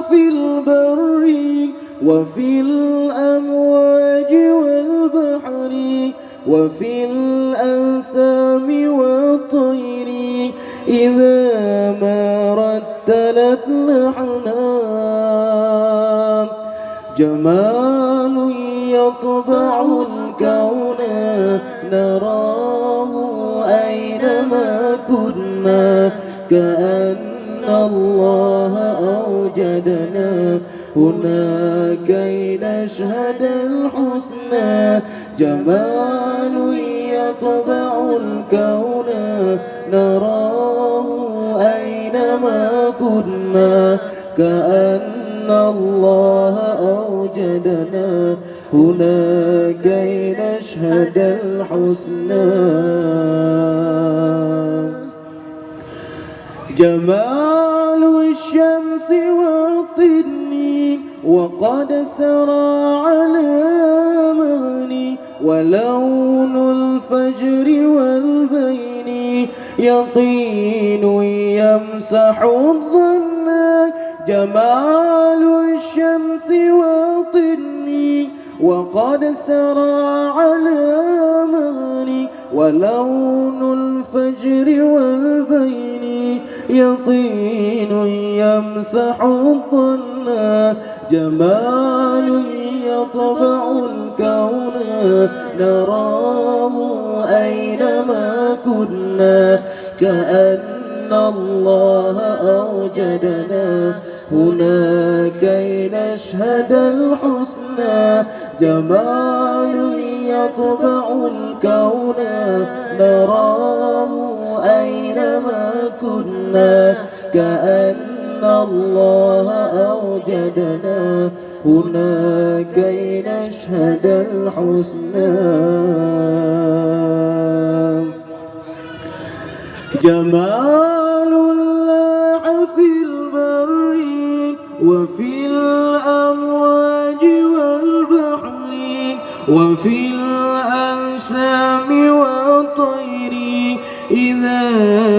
في البر وفي الأمواج والبحر وفي الأنسام والطير إذا ما رتلت لحنا جمال يطبع الكون نراه أينما كنا كأن الله أوجدنا هنا كي نشهد الحسنى جمال يطبع الكون نراه أينما كنا كأن الله أوجدنا هنا كي نشهد الحسنى جمال الشمس والطين وقد سرى على مغني ولون الفجر والبين يقين يمسح الظن جمال الشمس والطين وقد سرى على مغني ولون الفجر والبين يطين يمسح الظن جمال يطبع الكون نراه أينما كنا كأن الله أوجدنا هنا كي نشهد الحسنى جمال يطبع الكون نراه أينما كنا كأن الله أوجدنا هنا كي نشهد الحسنى جمال الله في البر وفي الأمواج والبحر وفي الأنسام والطير إذا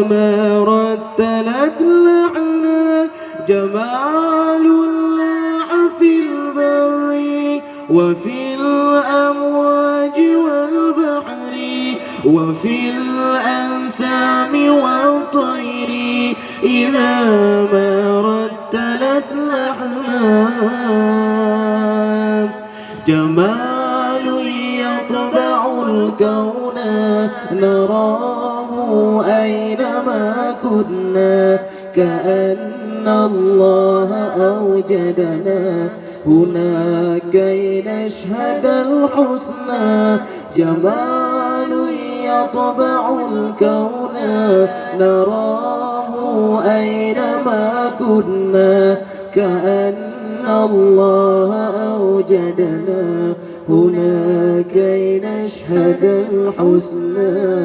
ما رتلت لحنا جمال الله في البر وفي الأمواج والبحر وفي الأنسام والطير إذا ما رتلت لحنا جمال يطبع الكون نراه أينما كنا كأن الله أوجدنا هنا كي نشهد الحسنى جمال يطبع الكون نراه أينما كنا كأن الله أوجدنا هنا كي نشهد الحسنى